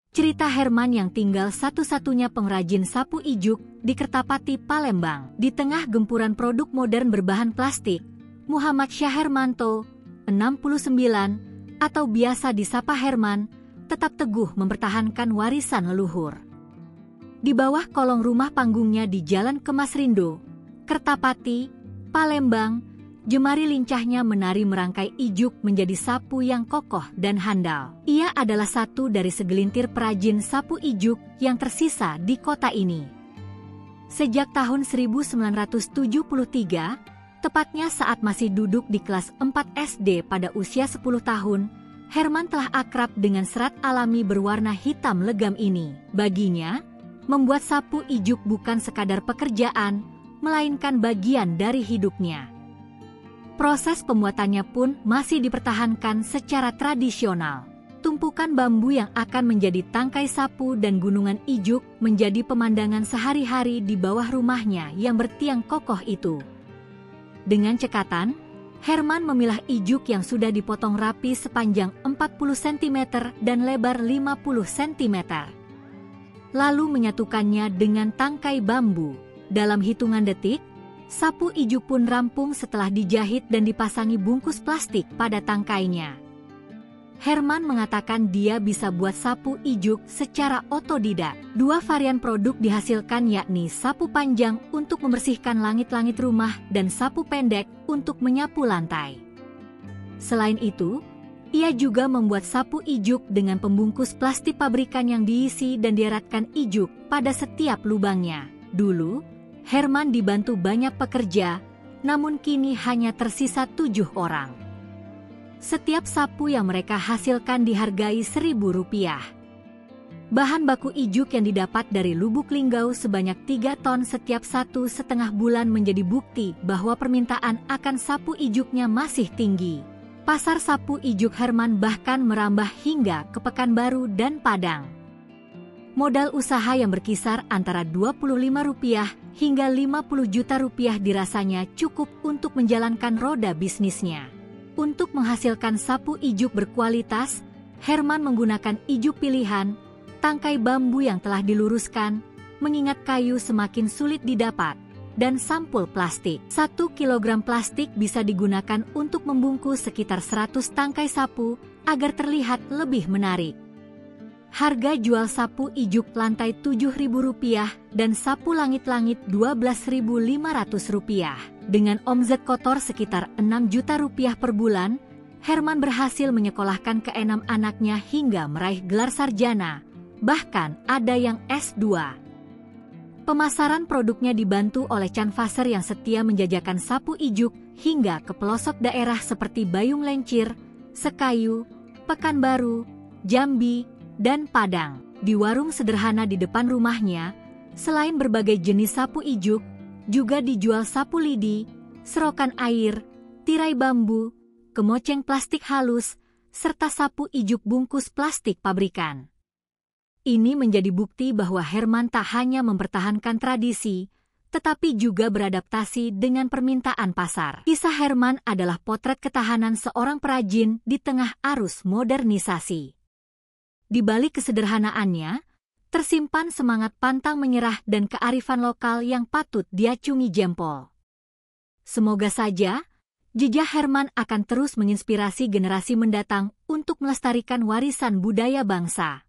Cerita Herman yang tinggal satu-satunya pengrajin sapu ijuk di Kertapati, Palembang. Di tengah gempuran produk modern berbahan plastik, Muhammad Syahhermanto, 69, atau biasa disapa Herman, tetap teguh mempertahankan warisan leluhur. Di bawah kolong rumah panggungnya di Jalan Kemas Rindo, Kertapati, Palembang, jemari lincahnya menari merangkai ijuk menjadi sapu yang kokoh dan handal. Ia adalah satu dari segelintir perajin sapu ijuk yang tersisa di kota ini. Sejak tahun 1973, tepatnya saat masih duduk di kelas 4 SD pada usia 10 tahun, Herman telah akrab dengan serat alami berwarna hitam legam ini. Baginya, membuat sapu ijuk bukan sekadar pekerjaan, melainkan bagian dari hidupnya. Proses pembuatannya pun masih dipertahankan secara tradisional. Tumpukan bambu yang akan menjadi tangkai sapu dan gunungan ijuk menjadi pemandangan sehari-hari di bawah rumahnya yang bertiang kokoh itu. Dengan cekatan, Herman memilah ijuk yang sudah dipotong rapi sepanjang 40 cm dan lebar 50 cm. Lalu menyatukannya dengan tangkai bambu. Dalam hitungan detik, sapu ijuk pun rampung setelah dijahit dan dipasangi bungkus plastik pada tangkainya. Herman mengatakan dia bisa buat sapu ijuk secara otodidak. Dua varian produk dihasilkan, yakni sapu panjang untuk membersihkan langit-langit rumah dan sapu pendek untuk menyapu lantai. Selain itu, ia juga membuat sapu ijuk dengan pembungkus plastik pabrikan yang diisi dan dieratkan ijuk pada setiap lubangnya. Dulu, Herman dibantu banyak pekerja, namun kini hanya tersisa 7 orang. Setiap sapu yang mereka hasilkan dihargai Rp1.000. Bahan baku ijuk yang didapat dari Lubuk Linggau sebanyak 3 ton setiap 1,5 bulan menjadi bukti bahwa permintaan akan sapu ijuknya masih tinggi. Pasar sapu ijuk Herman bahkan merambah hingga ke Pekanbaru dan Padang. Modal usaha yang berkisar antara Rp25 hingga Rp50 juta dirasanya cukup untuk menjalankan roda bisnisnya. Untuk menghasilkan sapu ijuk berkualitas, Herman menggunakan ijuk pilihan, tangkai bambu yang telah diluruskan, mengingat kayu semakin sulit didapat, dan sampul plastik. 1 kilogram plastik bisa digunakan untuk membungkus sekitar 100 tangkai sapu agar terlihat lebih menarik. Harga jual sapu ijuk lantai Rp7.000 dan sapu langit-langit Rp12.500. Dengan omzet kotor sekitar Rp6 juta per bulan, Herman berhasil menyekolahkan ke-6 anaknya hingga meraih gelar sarjana, bahkan ada yang S2. Pemasaran produknya dibantu oleh canvaser yang setia menjajakan sapu ijuk hingga ke pelosok daerah seperti Bayung Lencir, Sekayu, Pekanbaru, Jambi, dan Padang. Di warung sederhana di depan rumahnya, selain berbagai jenis sapu ijuk, juga dijual sapu lidi, serokan air, tirai bambu, kemoceng plastik halus, serta sapu ijuk bungkus plastik pabrikan. Ini menjadi bukti bahwa Herman tak hanya mempertahankan tradisi, tetapi juga beradaptasi dengan permintaan pasar. Kisah Herman adalah potret ketahanan seorang perajin di tengah arus modernisasi. Di balik kesederhanaannya, tersimpan semangat pantang menyerah dan kearifan lokal yang patut diacungi jempol. Semoga saja, jejak Herman akan terus menginspirasi generasi mendatang untuk melestarikan warisan budaya bangsa.